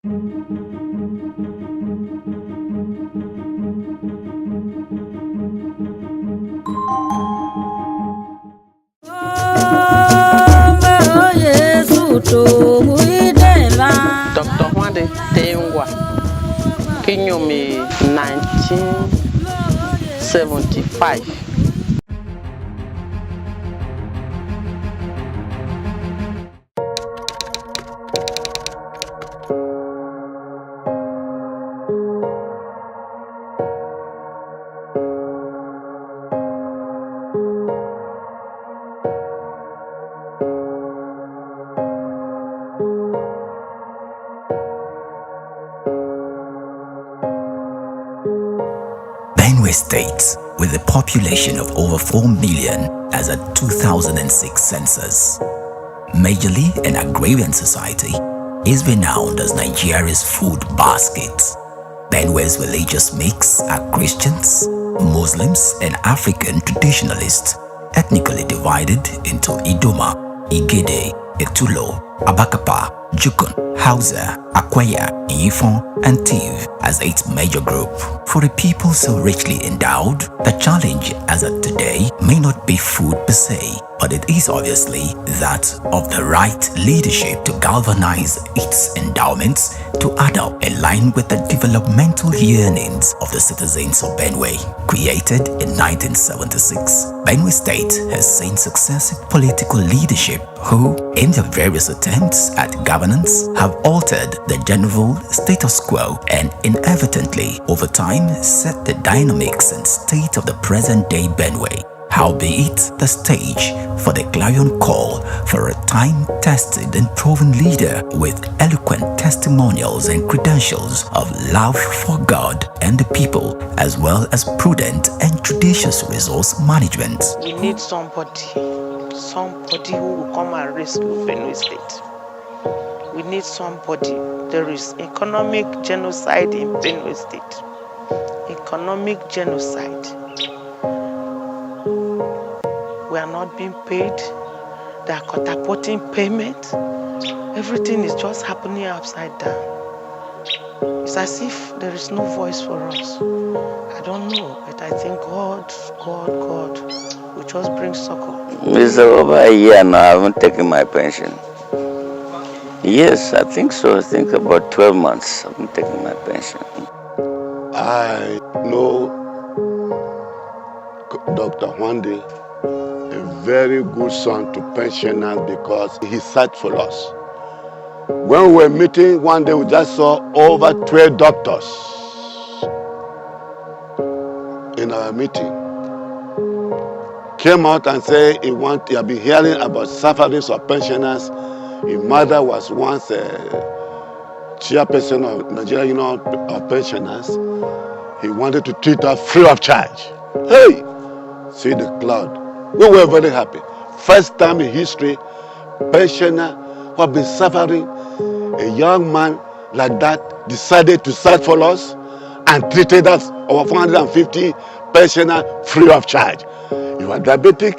Dr. HWANDE Tengwa, Kinyomi 1975. Benue State, with a population of over 4 million as at 2006 census, majorly an agrarian society, is renowned as Nigeria's food basket. Benue's religious mix are Christians, Muslims, and African traditionalists, ethnically divided into Idoma, Igede, Etulo, Abakapa, Jukun, Hausa, Akwaya, Ifon, and Tiv as its major group. For a people so richly endowed, the challenge as of today may not be food per se, but it is obviously that of the right leadership to galvanize its endowments to add up in line with the developmental yearnings of the citizens of Benue. Created in 1976, Benue State has seen successive political leadership who, in their various attempts at governance, have altered the general status quo and inadvertently, over time, set the dynamics and state of the present-day Benue. Howbeit, the stage for the clarion call for a time-tested and proven leader with eloquent testimonials and credentials of love for God and the people, as well as prudent and judicious resource management. We need somebody who will come and rescue Benue State. We need somebody. There is economic genocide in Benue State. Economic genocide. We are not being paid. They are catapulting payment. Everything is just happening upside down. It's as if there is no voice for us. I don't know, but I think God will just bring succor. It's over a year now I haven't taken my pension. Yes, I think so. I think about 12 months I haven't taken my pension. I know Dr. HWANDE, a very good son to pensioners because he sat for us. When we were meeting one day, we just saw over 12 doctors in our meeting. Came out and said he had been hearing about sufferings of pensioners. His mother was once a chairperson of Nigeria Union of Pensioners. He wanted to treat her free of charge. Hey! See the cloud. We were very happy. First time in history, pensioner who have been suffering, a young man like that decided to start for us and treated us, over 450 pensioner free of charge. If you are diabetic,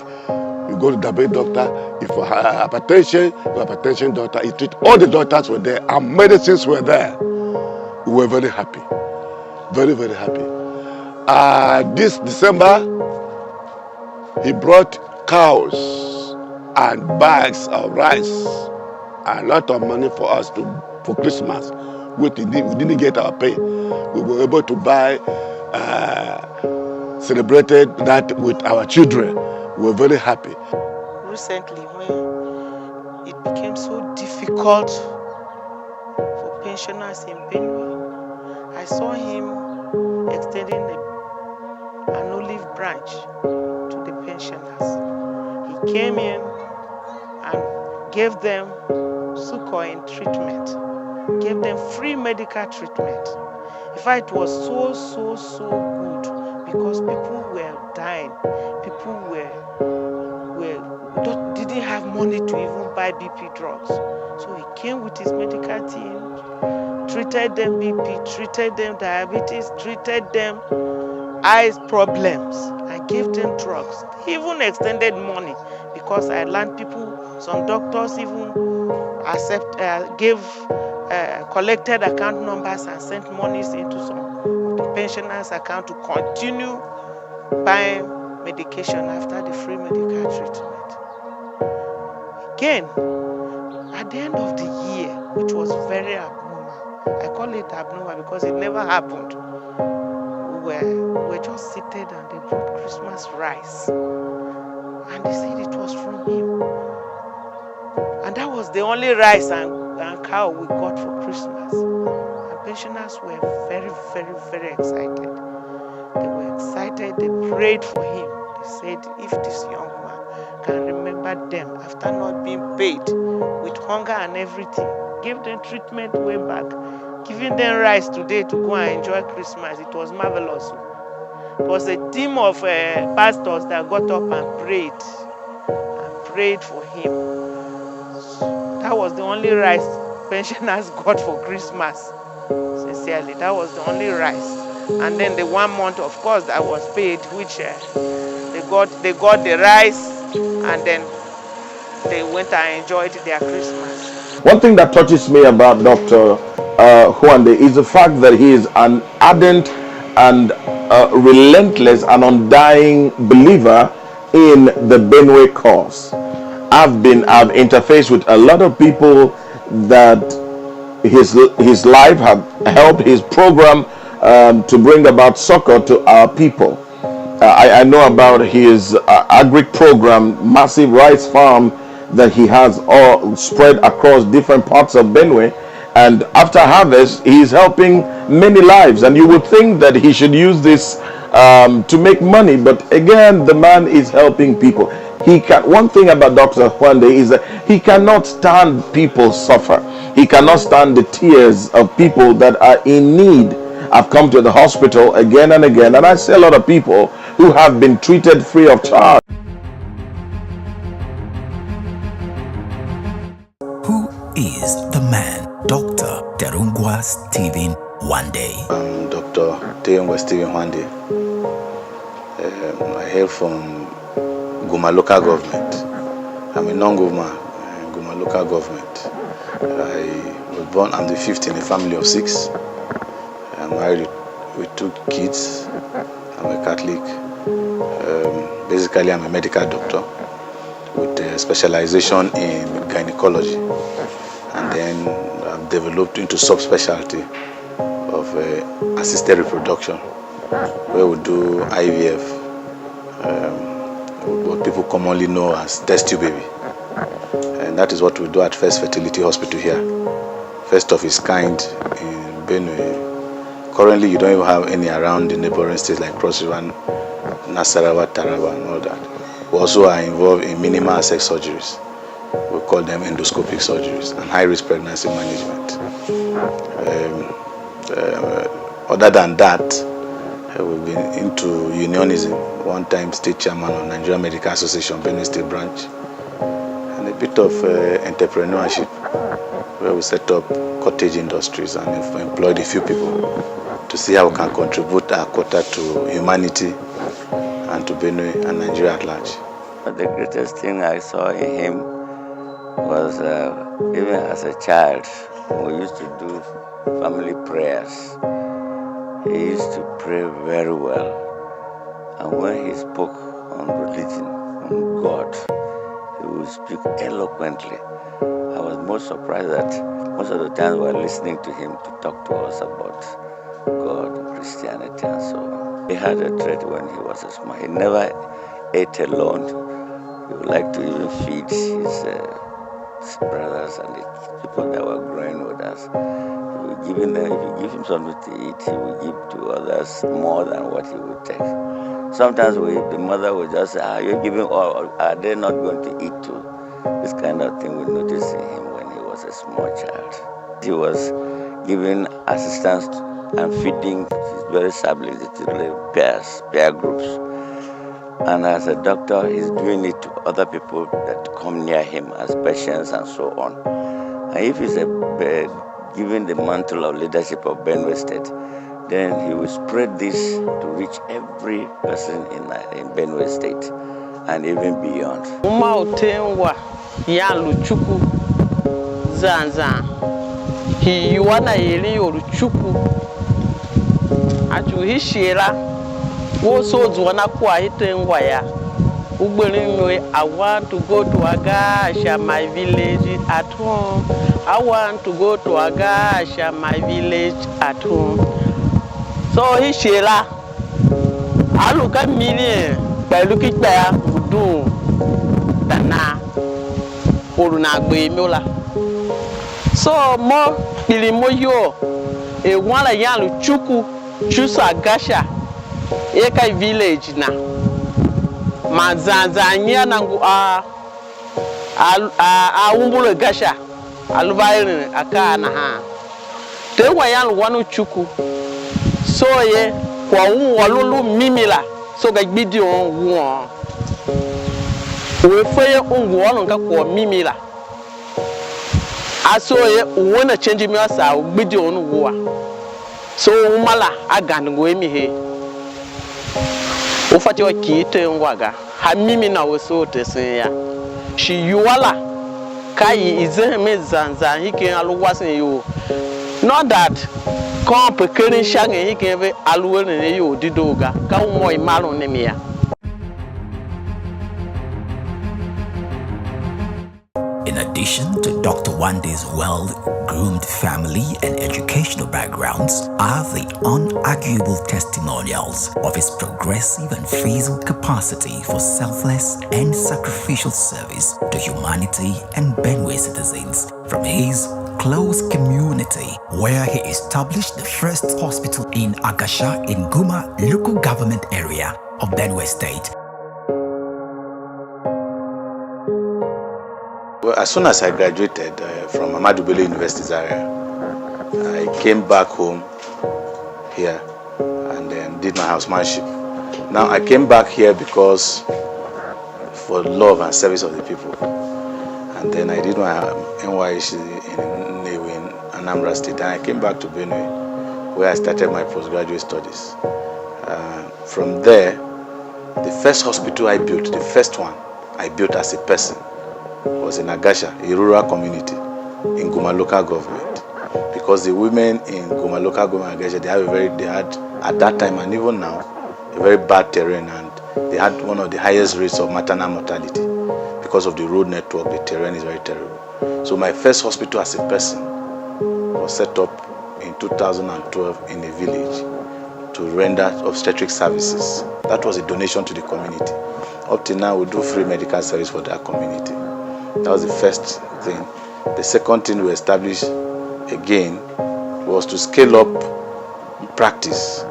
you go to the diabetic doctor. If you have hypertension, you have hypertension doctor. He treat all the doctors were there and medicines were there. We were very happy. Very, very happy. This December, he brought cows and bags of rice, a lot of money for us for Christmas. We didn't get our pay. We were able to buy, celebrated that with our children. We were very happy. Recently, when it became so difficult for pensioners in Benue, I saw him extending an olive branch to the pensioners. He came in and gave them succor in treatment, gave them free medical treatment. In fact, it was so good because people were dying. People didn't have money to even buy BP drugs. So he came with his medical team, treated them BP, treated them diabetes, treated them eyes problems. I gave them drugs, even extended money because I learned people, some doctors even gave collected account numbers and sent monies into some of the pensioners' account to continue buying medication after the free medical treatment. Again, at the end of the year, which was very abnormal, I call it abnormal because it never happened. We were just seated and they brought Christmas rice. And they said it was from him. And that was the only rice and cow we got for Christmas. And pensioners were very, very, very excited. They were excited, they prayed for him. They said, if this young man can remember them after not being paid with hunger and everything, give them treatment way back, giving them rice today to go and enjoy Christmas, it was marvelous. It was a team of pastors that got up and prayed for him. That was the only rice pensioners got for Christmas. Sincerely, that was the only rice. And then the 1 month, of course, that was paid, which they got the rice, and then they went and enjoyed their Christmas. One thing that touches me about Dr. HWANDE is the fact that he is an ardent and relentless and undying believer in the Benue cause. I've interfaced with a lot of people that his life have helped his program to bring about succor to our people. I know about his agric program, massive rice farm that he has all spread across different parts of Benue, and after harvest he is helping many lives, and you would think that he should use this to make money, but again, the man is helping people. One thing about Dr. HWANDE is that he cannot stand people suffer. He cannot stand the tears of people that are in need. I've come to the hospital again and again, and I see a lot of people who have been treated free of charge. Who is the man, Dr. Terungwa Stephen HWANDE? I'm Dr. Terungwa Stephen HWANDE. I hail from Guma local government. I'm a non-government Guma local government. I was born, I'm the fifth in a family of 6. I'm married with 2 kids. I'm a Catholic. Basically, I'm a medical doctor with a specialization in gynecology. And then I've developed into subspecialty of assisted reproduction, where we do IVF, what people commonly know as test tube baby. And that is what we do at First Fertility Hospital here, first of its kind in Benue. Currently, you don't even have any around the neighboring states like Cross River, Nasarawa, Taraba, and all that. We also are involved in minimal sex surgeries. We call them endoscopic surgeries, and high-risk pregnancy management. Other than that, we've been into unionism, one time state chairman of Nigeria Medical Association, Benue State branch, and a bit of entrepreneurship, where we set up cottage industries and employed a few people to see how we can contribute our quota to humanity and to Benue and Nigeria at large. The greatest thing I saw in him was even as a child, we used to do family prayers. He used to pray very well. And when he spoke on religion, on God, he would speak eloquently. I was most surprised that most of the time we were listening to him to talk to us about God, Christianity, and so on. He had a trait when he was small. He never ate alone. He would like to even feed his brothers and the people that were growing with us. He would give them, if you give him something to eat, he would give to others more than what he would take. Sometimes the mother would just say, are you giving all? Are they not going to eat too? This kind of thing we noticed in him when he was a small child. He was giving assistance and feeding his very siblings, peer groups. And as a doctor, he's doing it to other people that come near him as patients and so on. And if he's given the mantle of leadership of Benue State, then he will spread this to reach every person in Benue State and even beyond. He wanna yeli or chuku. Atu hishira. Wo so zwana kwa hitengwaya. I want to go to Agasha, my village at home. I want to go to Agasha, my village at home. So he shela. I look at me by looking there, do Tana Urunagbe Mula. So more Ilimoyo, a one a young Chuku, choose Agasha, Eka village now. Mazanzanya nangu umbule gasha alubairi akana ha tewa yan wanu chuku so ye kwa walulu mimila so ga gbidi on wo we feye ungu wonu nka kwa mimila aso ye wona change mi asa gbidi on wo so umala aganu go emi he ufati wa kiite ngwaga hamimi na weso tesia shi yuwala kai izeme zanza hike aluwasin yo not that kon pekerin shange hike be aluwene yo didoga ka mo imalu ne mia. In addition to Dr. Hwande's well-groomed family and educational backgrounds are the unarguable testimonials of his progressive and feasible capacity for selfless and sacrificial service to humanity and Benue citizens from his close community, where he established the first hospital in Agasha in Guma local government area of Benue State. Well, as soon as I graduated from Ahmadu Bello University Zaria, I came back home here and then did my housemanship. Now I came back here because for love and service of the people. And then I did my NYC in Anambra State, and I came back to Benue, where I started my postgraduate studies. From there, the first hospital I built, the first one I built as a person, was in Agasha, a rural community in Guma local government. Because the women in Guma local government Agasha, they had at that time and even now a very bad terrain, and they had one of the highest rates of maternal mortality because of the road network. The terrain is very terrible. So my first hospital as a person was set up in 2012 in a village to render obstetric services. That was a donation to the community. Up till now, we do free medical service for that community. That was the first thing. The second thing we established again was to scale up practice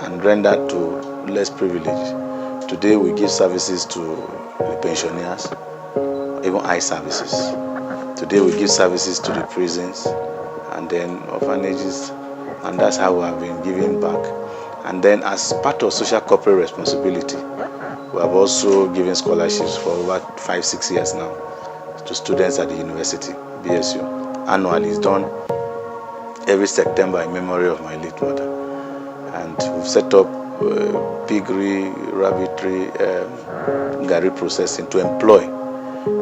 and render to less privilege. Today we give services to the pensioners, even eye services. Today we give services to the prisons and then orphanages, and that's how we have been giving back. And then as part of social corporate responsibility, we have also given scholarships for over 5-6 years now to students at the university, BSU. Annually, it's done every September in memory of my late mother. And we've set up piggery, rabbitry, gari processing to employ.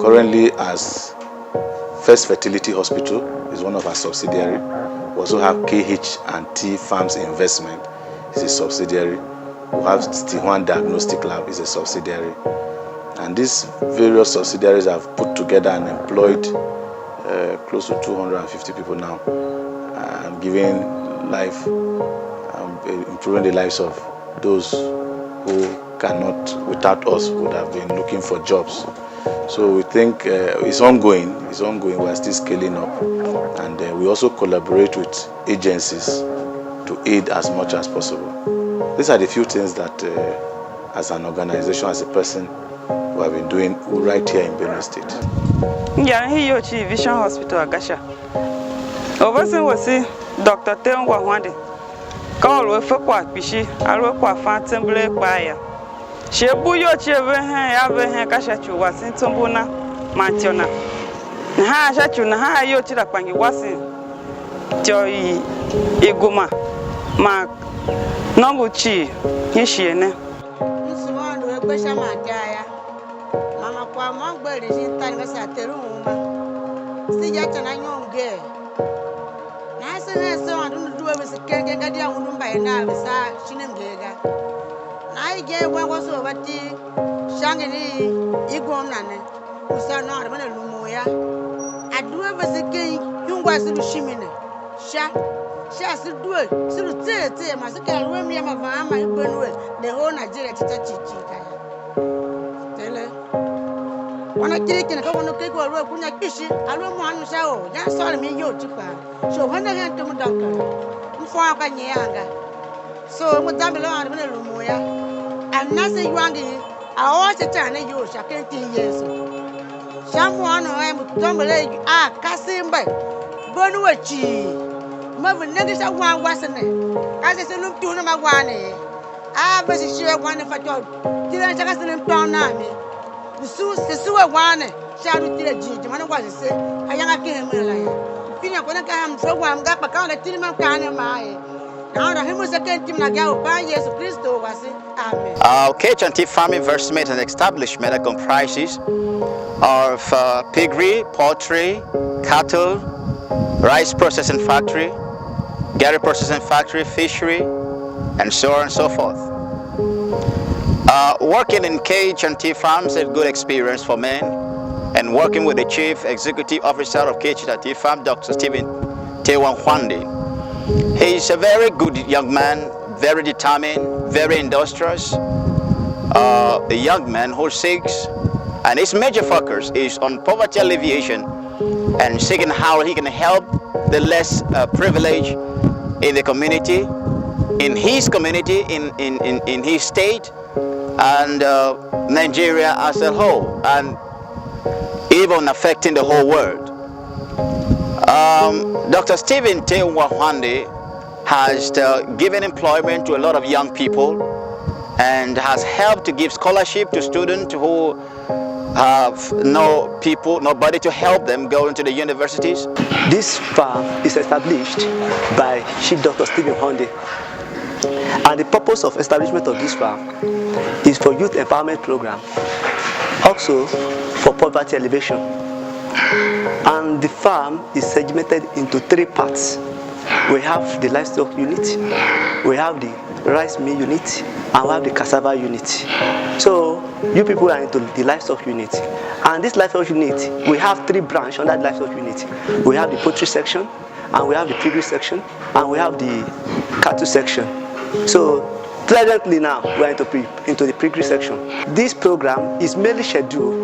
Currently, as First Fertility Hospital is one of our subsidiaries. We also have KH&T Farms Investment is a subsidiary. We have HWANDE Diagnostic Lab is a subsidiary. And these various subsidiaries have put together and employed close to 250 people now, and giving life, improving the lives of those who cannot, without us, would have been looking for jobs. So we think it's ongoing. It's ongoing. We are still scaling up, and we also collaborate with agencies to aid as much as possible. These are the few things that, as an organization, as a person, we have been doing right here in Benue State. Yeah, here you Vision Hospital Agasha. Overseen was see Dr. Hwande. Call with for quite fishy. I work for Fantemble Baya. She buyo cheve have Gashachu was in Tombuna, Mantiona. Ha Shachuna, ha yo chilapangi was in Joy Iguma, Mark Nonguchi, Yishiene. Mama kwa mangbe rijin tanga sa teruma. Si ya tana nyonge. Na sene so adu do we se kenge ngadi ya unu mba na we sa shine mgega na ige wa wo so bati shangiri igom nane usa no adu na lumo ya adu we se kenge yungwa se lu shimine sha se duwe se lu te ma se ka ruwe mi ma va ma ibenwe the whole Nigeria chichi kaya tele wana kiki na kawo no kiki wa kunya kishi alwe mu anu sha o ya sorry mi yo tupa so wana ga ntum doctor mfo aka nyanga so mu dambele wa bele lumo ya anase yuangi awo cheta na yo sha kenti yeso shamu anu ai mu dambele a kasimbe bonu wachi mavu negi sha wan wasene kasi se lum tu na magwane a basi she wan fa to tira chaka se lum ton na mi su wane sha ru tira jiji man kwa se ayanga ke hemu la ya pinya ko na ka ham so wa mga pa ka na tiri man ka ne mai na ora hemu se ken tim na ga o pa Yesu Kristo wasi amen. KHWANDE farm investment and establishment that comprises of piggery, poultry, cattle, rice processing factory, dairy processing factory, fishery, and so on and so forth. Working in KHWANDE farms is a good experience for men, and working with the Chief Executive Officer of KHWANDE farm, Dr. HWANDE. He's a very good young man, very determined, very industrious, a young man who seeks, and his major focus is on poverty alleviation and seeking how he can help the less privileged in the community, in his community, in his state, and Nigeria as a whole, and even affecting the whole world. Dr. Stephen HWANDE has given employment to a lot of young people and has helped to give scholarship to students who have nobody to help them go into the universities. This farm is established by Chief Dr. Stephen HWANDE, and the purpose of establishment of this farm is for youth empowerment program, also for poverty alleviation. And the farm is segmented into 3 parts. We have the livestock unit, we have the rice mill unit, and we have the cassava unit. So you people are into the livestock unit, and this livestock unit, we have 3 branches on that livestock unit. We have the poultry section, and we have the piggery section, and we have the cattle section. So presently now we are into the piggery section. This program is mainly scheduled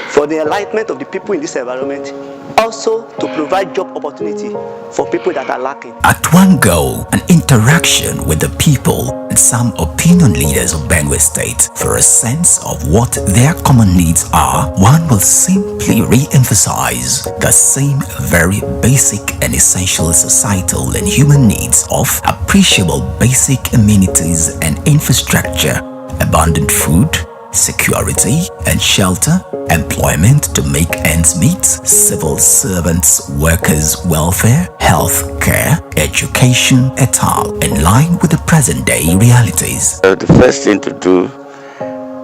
for the enlightenment of the people in this environment, also to provide job opportunity for people that are lacking. At one go, an interaction with the people and some opinion leaders of Benue State for a sense of what their common needs are, one will simply re-emphasize the same very basic and essential societal and human needs of appreciable basic amenities and infrastructure, abundant food, security and shelter, employment to make ends meet, civil servants, workers' welfare, health care, education, et al., in line with the present-day realities. The first thing to do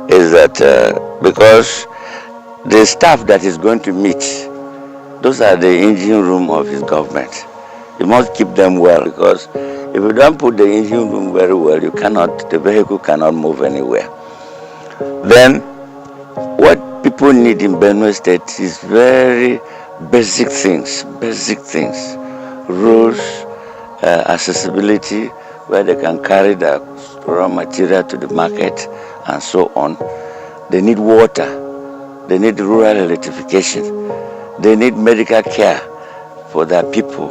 is that because the staff that is going to meet, those are the engine room of his government. You must keep them well, because if you don't put the engine room very well, the vehicle cannot move anywhere. Then, what people need in Benue State is very basic things. Roads, accessibility, where they can carry the raw material to the market, and so on. They need water. They need rural electrification. They need medical care for their people.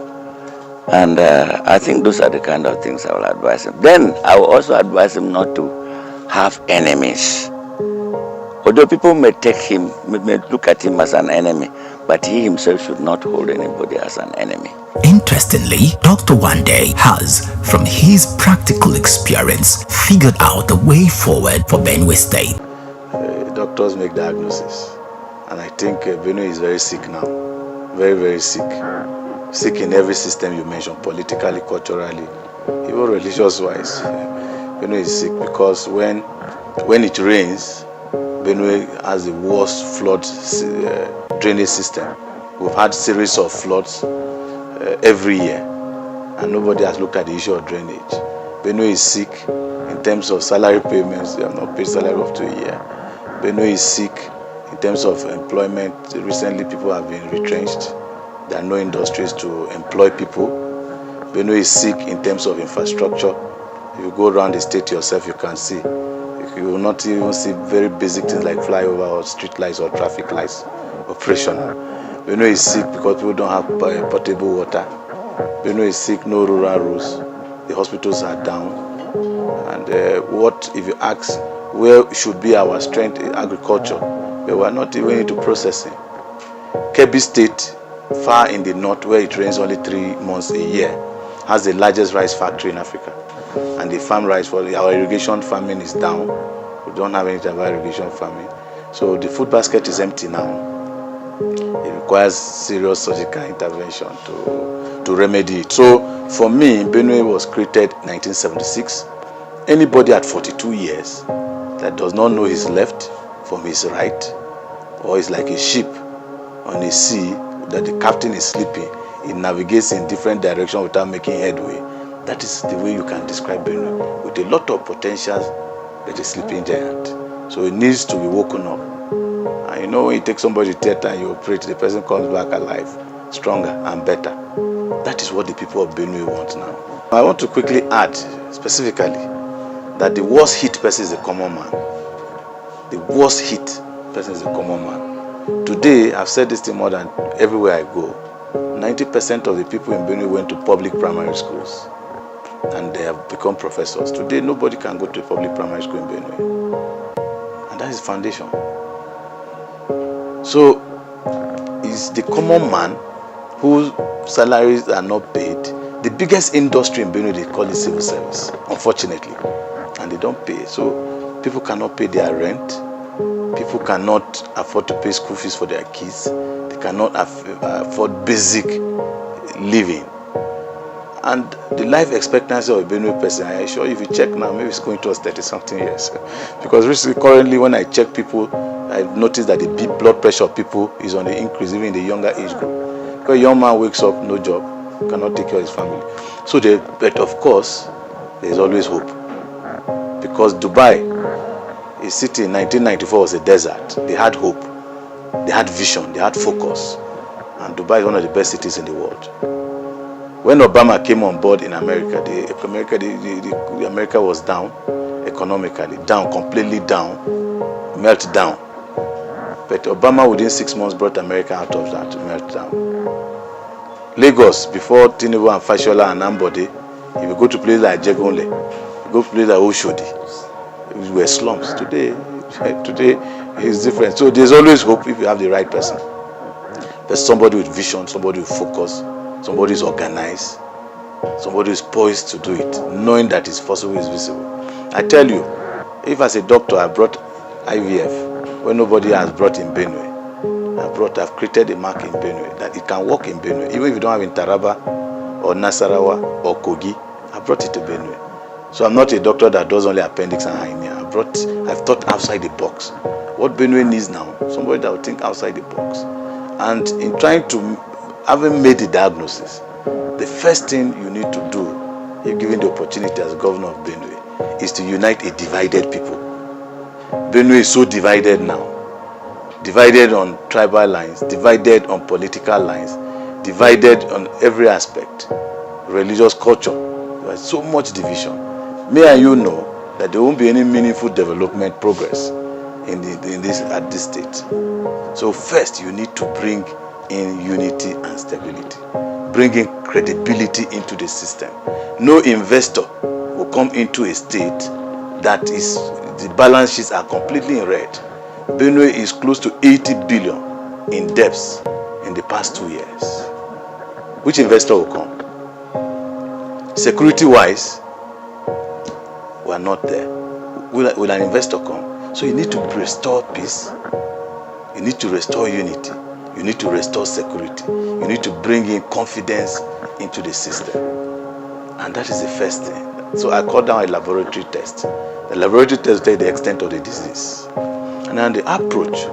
And I think those are the kind of things I will advise him. Then, I will also advise him not to have enemies. Although people may look at him as an enemy, but he himself should not hold anybody as an enemy. Interestingly, Dr. HWANDE has, from his practical experience, figured out a way forward for Benue State. Doctors make diagnosis, and I think Benue is very sick now. Very, very sick. Sick in every system you mentioned, politically, culturally, even religious-wise. Benue is sick because when it rains, Benue has the worst flood drainage system. We've had series of floods every year. and nobody has looked at the issue of drainage. Benue is sick in terms of salary payments. They have not paid salary up to a year. Benue is sick in terms of employment. Recently, people have been retrenched. There are no industries to employ people. Benue is sick in terms of infrastructure. If you go around the state yourself, you can see. You will not even see very basic things like flyover or street lights or traffic lights operational. Benue is sick because people don't have potable water. Benue is sick, no rural roads. The hospitals are down. And what if you ask where should be our strength in agriculture? We are not even into processing. Kebbi State, far in the north where it rains only 3 months a year, has the largest rice factory in Africa. And the farm rice for our irrigation farming is down. We don't have any type of irrigation farming. So the food basket is empty now. It requires serious surgical intervention to remedy it. So for me, Benue was created in 1976. Anybody at 42 years that does not know his left from his right, or is like a ship on a sea that the captain is sleeping, it navigates in different directions without making headway. That is the way you can describe Benue, with a lot of potentials, like a sleeping giant. So it needs to be woken up. And you know, when you take somebody to theater and you operate, the person comes back alive, stronger and better. That is what the people of Benue want now. I want to quickly add, specifically, that the worst hit person is the common man. The worst hit person is the common man. Today, I've said this thing more than everywhere I go. 90% of the people in Benue went to public primary schools, and they have become professors. Today, nobody can go to a public primary school in Benue. And that is the foundation. So, it's the common man whose salaries are not paid. The biggest industry in Benue, they call it civil service, unfortunately. And they don't pay. So, people cannot pay their rent. People cannot afford to pay school fees for their kids. They cannot afford basic living. And the life expectancy of a Benue person, I assure you, if you check now, maybe it's going towards 30-something years. Because currently, when I check people, I've noticed that the blood pressure of people is on the increase, even in the younger age group. Because a young man wakes up, no job, cannot take care of his family. So, but of course, there's always hope. Because Dubai, a city in 1994 was a desert. They had hope, they had vision, they had focus. And Dubai is one of the best cities in the world. When Obama came on board in America, America was down economically, down, completely down, meltdown. But Obama within 6 months brought America out of that meltdown. Lagos, before Tinubu and Fashola and Ambode, if you go to places like Jegonle, you go to places like Oshodi, we were slums. Today is different. So there's always hope if you have the right person. There's somebody with vision, somebody with focus, somebody who's organized, somebody who's poised to do it, knowing that it's possible, is visible. I tell you, if as a doctor I brought IVF, when nobody has brought in Benue, I've created a mark in Benue, that it can work in Benue. Even if you don't have in Taraba, or Nasarawa, or Kogi, I brought it to Benue. So I'm not a doctor that does only appendix and hernia. I've thought outside the box. What Benue needs now, somebody that will think outside the box. And in trying to, having made the diagnosis, the first thing you need to do, if given the opportunity as governor of Benue, is to unite a divided people. Benue is so divided now. Divided on tribal lines, divided on political lines, divided on every aspect. Religious culture. There's so much division. Me and you know that there won't be any meaningful development progress at this state. So first, you need to bring in unity and stability. Bring in credibility into the system. No investor will come into a state that is, the balance sheets are completely in red. Benue is close to 80 billion in debts in the past 2 years. Which investor will come? Security-wise, we are not there. Will an investor come? So you need to restore peace. You need to restore unity. You need to restore security. You need to bring in confidence into the system. And that is the first thing. So I call down a laboratory test. The laboratory test will tell you the extent of the disease. And then the approach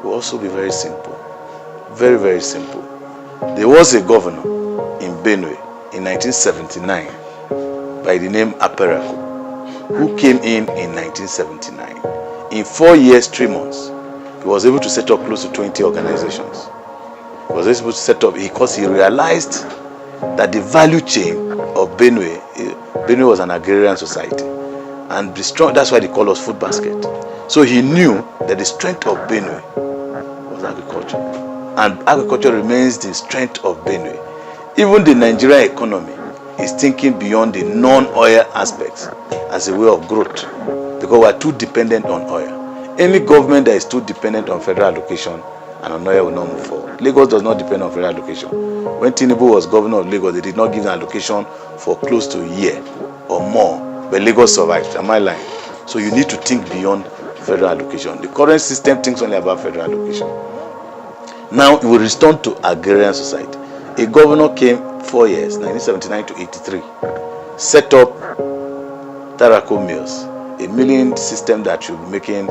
will also be very simple. Very, very simple. There was a governor in Benue in 1979 by the name Aperaco, who came in 1979. In 4 years, 3 months, he was able to set up close to 20 organizations. He was able to set up because he realized that the value chain of Benue was an agrarian society, and that's why they call us food basket. So he knew that the strength of Benue was agriculture, and agriculture remains the strength of Benue. Even the Nigerian economy is thinking beyond the non-oil aspects as a way of growth, because we are too dependent on oil. Any government that is too dependent on federal allocation and on oil will not move forward. Lagos does not depend on federal allocation. When Tinubu was governor of Lagos, they did not give an allocation for close to a year or more, but Lagos survived. Am I lying? So you need to think beyond federal allocation. The current system thinks only about federal allocation. Now it will return to agrarian society. A governor came 4 years, 1979 to 83, set up Taraco mills, a milling system that should be making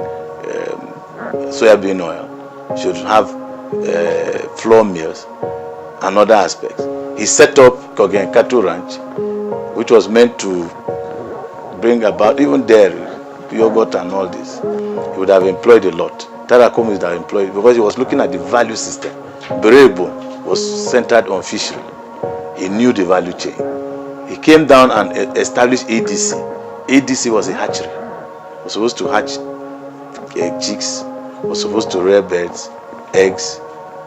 soybean oil, should have flour mills and other aspects. He set up Kogen Cattle Ranch, which was meant to bring about even dairy, yogurt and all this. He would have employed a lot. Taraco mills would have employed, because he was looking at the value system. Berebo was centered on fishery. He knew the value chain. He came down and established ADC. ADC was a hatchery. It was supposed to hatch chicks, was supposed to rear birds, eggs,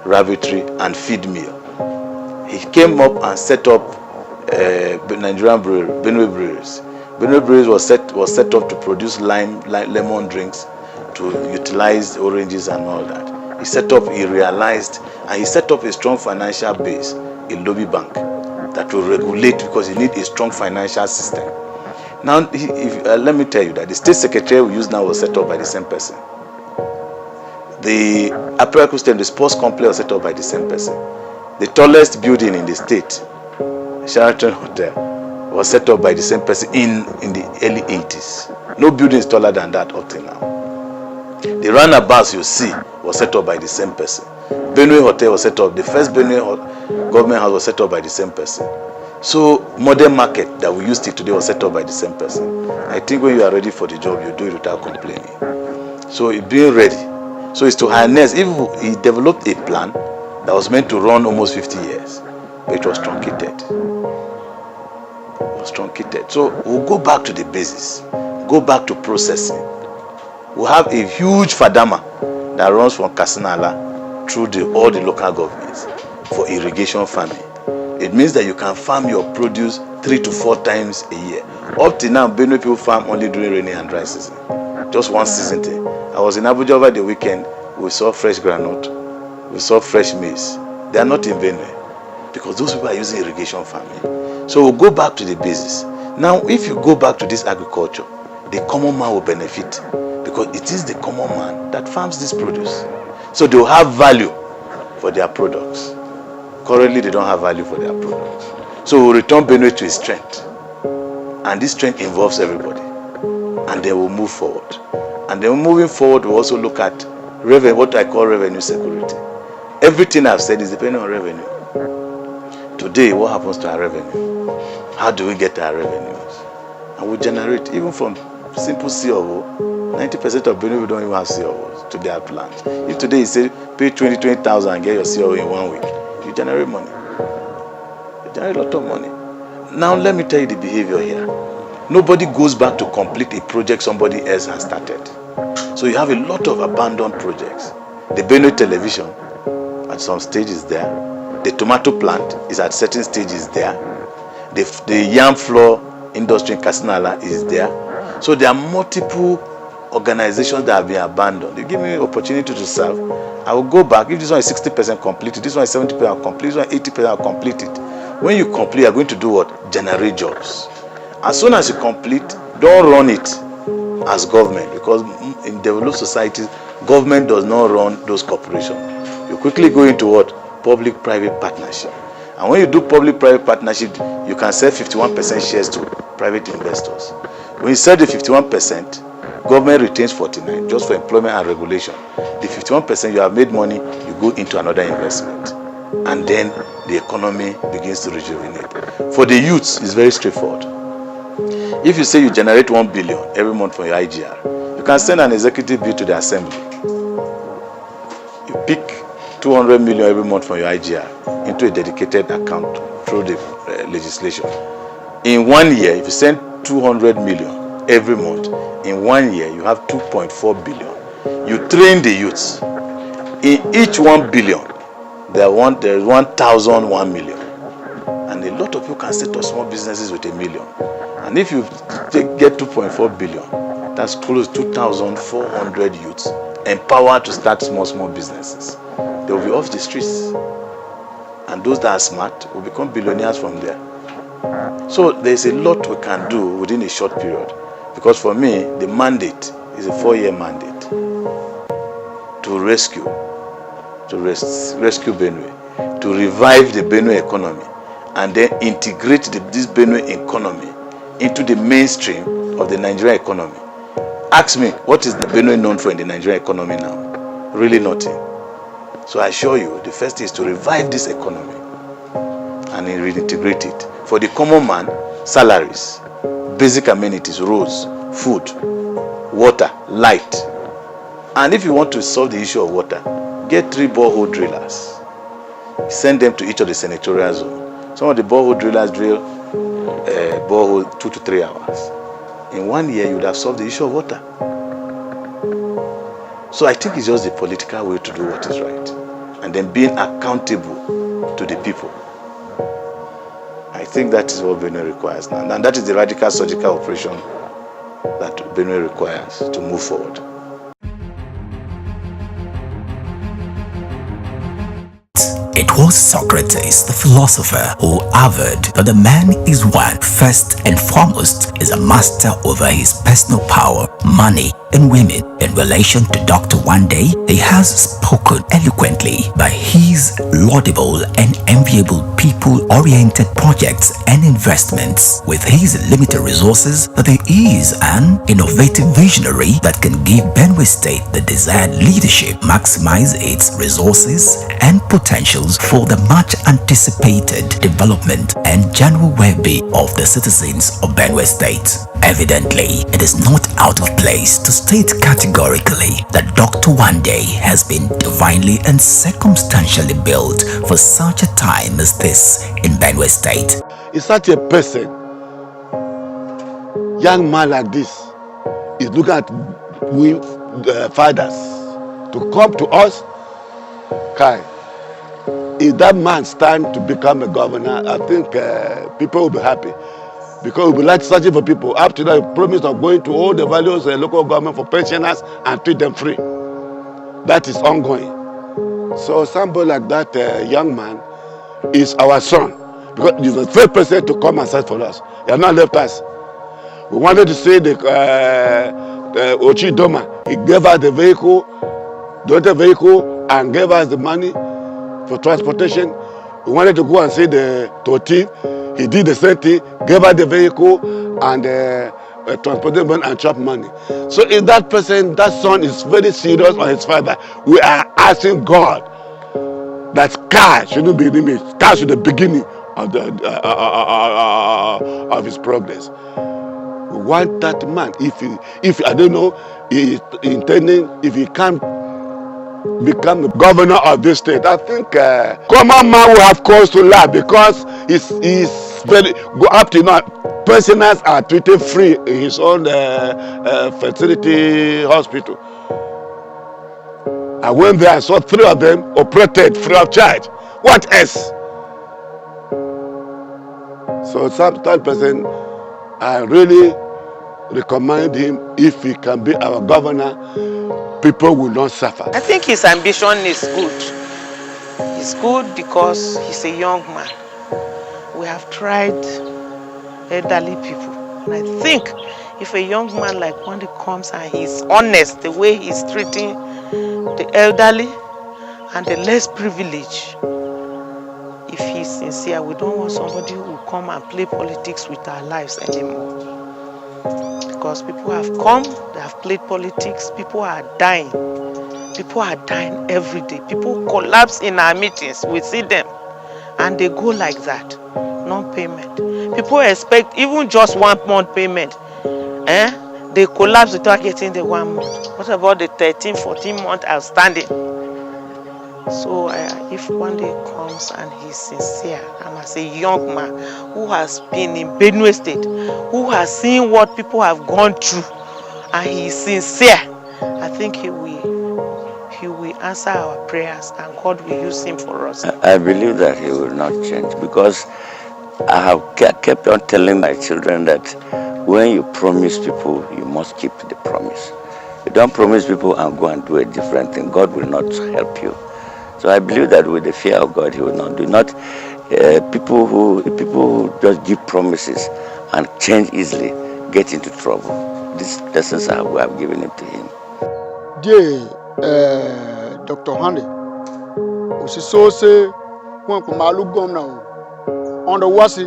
rabbitry, and feed meal. He came up and set up Nigerian brewery, Benue Breweries. Benue Breweries was set up to produce lemon drinks, to utilize oranges and all that. He realized, and he set up a strong financial base, a lobby bank that will regulate, because you need a strong financial system. Now, let me tell you that the state secretary we use now was set up by the same person. The Aperaco system, the sports complex, was set up by the same person. The tallest building in the state, Sheraton Hotel, was set up by the same person in the early 80s. No building is taller than that up till now. The roundabouts you see was set up by the same person. Benue Hotel was set up. The first Benue government house was set up by the same person. So modern market that we use till today was set up by the same person. I think when you are ready for the job, you do it without complaining. So it being ready. So it's to harness. If he developed a plan that was meant to run almost 50 years, but it was truncated. So we'll go back to the basis, go back to processing. We'll have a huge fadama that runs from Kasinala through all the local governments for irrigation farming. It means that you can farm your produce 3 to 4 times a year. Up till now, Benue people farm only during rainy and dry season. Just one season thing. I was in Abuja over the weekend. We saw fresh granite. We saw fresh maize. They are not in Benue, because those people are using irrigation farming. So we'll go back to the basis. Now, if you go back to this agriculture, the common man will benefit, because it is the common man that farms this produce. So they will have value for their products. Currently, they don't have value for their products. So we'll return Benue to its strength. And this strength involves everybody. And they will move forward. And then moving forward, we'll also look at revenue, what I call revenue security. Everything I've said is depending on revenue. Today, what happens to our revenue? How do we get our revenues? And we generate, even from simple COO, 90% of Benue don't even have COOs to their plans. If today you say pay 20,000 and get your COO in 1 week, you generate money. You generate a lot of money. Now let me tell you the behavior here. Nobody goes back to complete a project somebody else has started. So you have a lot of abandoned projects. The Benue television at some stage is there. The tomato plant is at certain stages there. The yam flour industry in Kasinala is there. So there are multiple organizations that have been abandoned. You give me an opportunity to serve, I will go back. If this one is 60% completed, this one is 70% complete, this one is 80% completed. When you complete, you are going to do what? Generate jobs. As soon as you complete, don't run it as government, because in developed societies, government does not run those corporations. You quickly go into what? Public-private partnership. And when you do public-private partnership, you can sell 51% shares to private investors. When you sell the 51%, government retains 49% just for employment and regulation. The 51% you have made money, you go into another investment. and then the economy begins to rejuvenate. For the youths, it's very straightforward. If you say you generate 1 billion every month from your IGR, you can send an executive bill to the assembly. You pick 200 million every month from your IGR into a dedicated account through the legislation. In 1 year, if you send 200 million every month, in 1 year you have 2.4 billion. You train the youths. In each 1 billion, there is 1,001 million. And a lot of you can set up small businesses with $1 million. And if you get 2.4 billion, that's close to 2,400 youths empowered to start small businesses. They will be off the streets. And those that are smart will become billionaires from there. So there's a lot we can do within a short period. Because for me, the mandate is a 4-year mandate to rescue Benue, to revive the Benue economy, and then integrate this Benue economy into the mainstream of the Nigerian economy. Ask me, what is the Benue known for in the Nigerian economy now? Really nothing. So I assure you, the first is to revive this economy and reintegrate it. For the common man, salaries, basic amenities, roads, food, water, light. And if you want to solve the issue of water, get 3 borehole drillers. Send them to each of the senatorial zones. Some of the borehole drillers drill borehole 2 to 3 hours. In 1 year, you would have solved the issue of water. So I think it's just the political way to do what is right. And then being accountable to the people. I think that is what Benue requires now. And that is the radical surgical operation that Benue requires to move forward. It was Socrates, the philosopher, who averred that the man is one, first and foremost, is a master over his personal power, money, and women. In relation to Dr. HWANDE, he has spoken eloquently by his laudable and enviable people-oriented projects and investments. With his limited resources, there is an innovative visionary that can give Benue State the desired leadership, maximize its resources and potentials for the much anticipated development and general well-being of the citizens of Benue State. Evidently, it is not out of place to state categorically that Dr. HWANDE has been divinely and circumstantially built for such a time as this in Benue State. Is such a person, young man like this, is looking at we fathers to come to us. Kai, if that man stand to become a governor, I think people will be happy. Because we like searching for people. After that, promise of going to all the values local government for pensioners and treat them free. That is ongoing. So somebody like that young man is our son. Because he's the first person to come and search for us. He has not left us. We wanted to see the Ochi Doma. He gave us the vehicle, donated vehicle, and gave us the money for transportation. We wanted to go and see the Toti. He did the same thing, gave us the vehicle and transportation and chop money. So if that person, that son is very serious on his father, we are asking God that car shouldn't be the limit. Car should be the beginning of the of his progress. We want that man. If I don't know, he is intending, if he can't become the governor of this state, I think common man will have cause to laugh because he's very go up to now. Pensioners are treated free in his own fertility hospital. I went there and saw 3 of them operated free of charge. What else? So some third person, I really recommend him. If he can be our governor, people will not suffer. I think his ambition is good. It's good because he's a young man. We have tried elderly people. And I think if a young man like HWANDE comes and he's honest, the way he's treating the elderly and the less privileged, if he's sincere, we don't want somebody who will come and play politics with our lives anymore. Because people have come, they have played politics, people are dying. People are dying every day. People collapse in our meetings. We see them and they go like that. Non-payment. People expect even just 1 month payment. They collapse without getting the 1 month. What about the 13, 14 month outstanding? So if one day comes and he's sincere, and as a young man who has been in Benue State, who has seen what people have gone through, and he is sincere, I think he will answer our prayers and God will use him for us. I believe that he will not change, because I have kept on telling my children that when you promise people, you must keep the promise. You don't promise people and go and do a different thing, God will not help you. So I believe that with the fear of God, he will not do. Not people who just give promises and change easily get into trouble. These lessons we have given it to him. Dear Dr. Hande, so say when Kumalu gom now on the wasi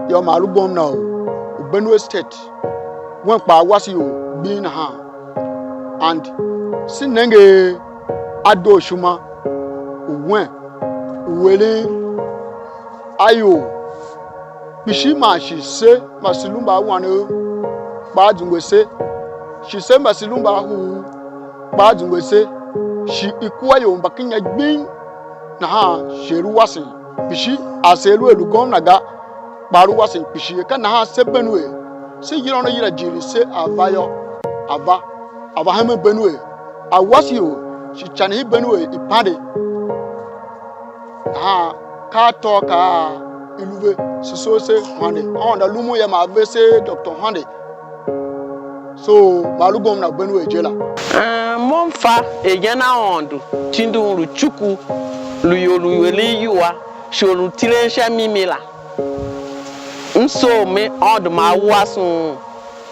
your Malu gom now Benue State when pa wasi you being ha and sinenge ado shuma when wele ayo bishima she say masilumba wane badungwe say she say masilumba hu badungwe say she ikwa yo mbakinya gbin na ha sheru wasi bishi aselu elu gom naga baru wasi bishi ka na ha se benue se yiro no yira jiri se avayo ava hame benue awasi yo she chani benue ipade ka toka iluve so se Hande on da lumu ya ma vese Dr. Hande so malu gom na benue jela Monfa ejana ondu tindu ruchuku luyoli yuwa sholu tilensha mimila nso me ondu ma wasun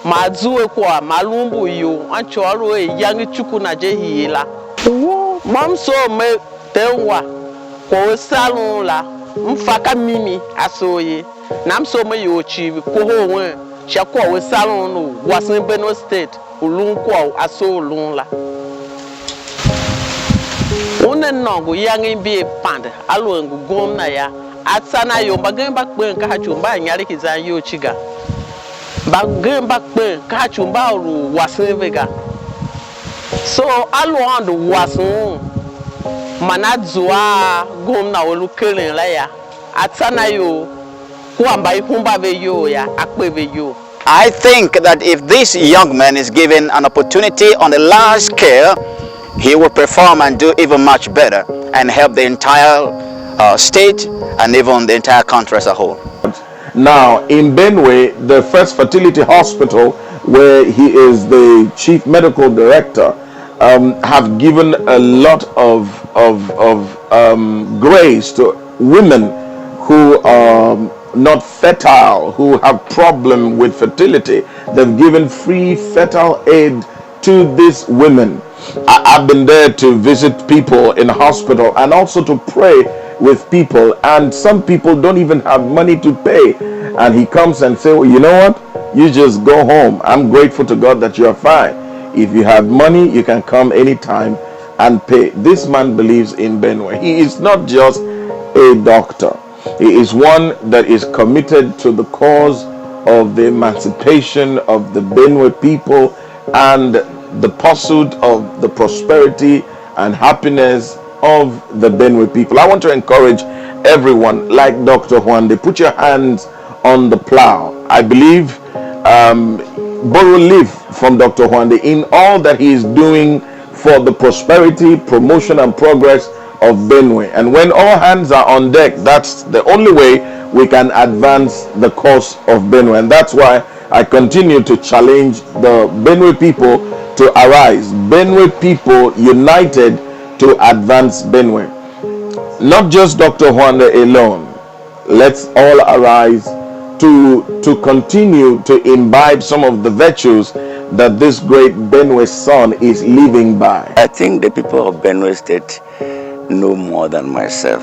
ma zuwe kwa malumbu yo anchoro eyangi chuku na jehila wo mamso me tenwa ko salon la mfaka mimi asoye namso me yo chibi ko howe shakwa we salon no wasin Benue State ulun kwa aso ulun la one nongo yangi bi pande alo ngu gom na ya atsana yo bagemba kpen ka chumba nyari kizan yo chiga bagemba kpen ka chumba ru wasin vega so alo on wasun manadzua gom na olu kelen la ya atsana yo kuamba ihumba ve yo ya akpe ve yo. I think that if this young man is given an opportunity on a large scale, he will perform and do even much better and help the entire state and even the entire country as a whole. Now, in Benue, the first fertility hospital, where he is the chief medical director, have given a lot of grace to women who are not fertile, who have problem with fertility. They've given free fertile aid to these women. I've been there to visit people in hospital and also to pray with people, and some people don't even have money to pay, and he comes and say, well, you know what, you just go home. I'm grateful to God that you are fine. If you have money, you can come anytime and pay. This man believes in Benue. He is not just a doctor. He is one that is committed to the cause of the emancipation of the Benue people and the pursuit of the prosperity and happiness of the Benue people. I want to encourage everyone, like Dr. Hwande, put your hands on the plow. I believe, borrow leaf from Dr. Hwande in all that he is doing for the prosperity, promotion, and progress of Benue. And when all hands are on deck, that's the only way we can advance the cause of Benue. And that's why I continue to challenge the Benue people to arise. Benue people united to advance Benue. Not just Dr. Hwande alone. Let's all arise to continue to imbibe some of the virtues that this great Benue son is living by. I think the people of Benue State know more than myself.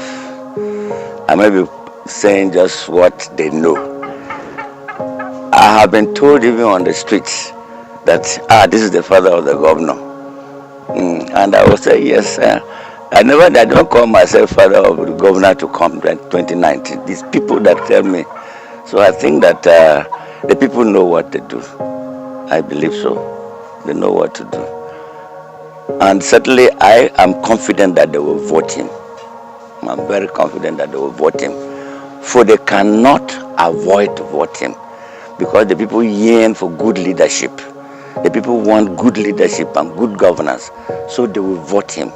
I may be saying just what they know. I have been told even on the streets that this is the father of the governor. And And I will say, yes, I don't call myself father of the governor to come in 2019. These people that tell me. So I think that the people know what to do. I believe so. They know what to do. And certainly I am confident that they will vote him. I'm very confident that they will vote him. For they cannot avoid voting because the people yearn for good leadership. The people want good leadership and good governance, so they will vote him.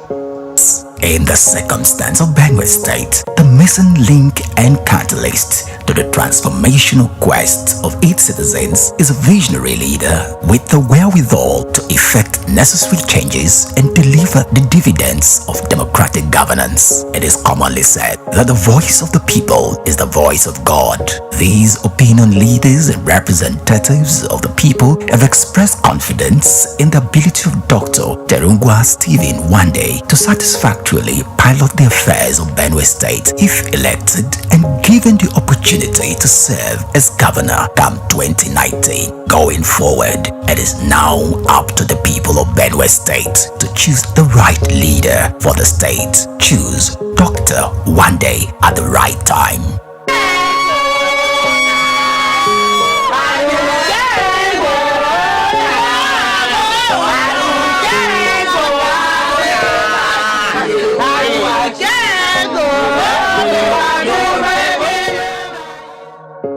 In the circumstance of Benue State, the missing link and catalyst to the transformational quest of its citizens is a visionary leader with the wherewithal to effect necessary changes and deliver the dividends of democratic governance. It is commonly said that the voice of the people is the voice of God. These opinion leaders and representatives of the people have expressed confidence in the ability of Dr. Terungwa Stephen HWANDE to satisfactorily pilot the affairs of Benue State if elected and given the opportunity to serve as governor come 2019. Going forward, it is now up to the people of Benue State to choose the right leader for the state. Choose Dr. HWANDE at the right time.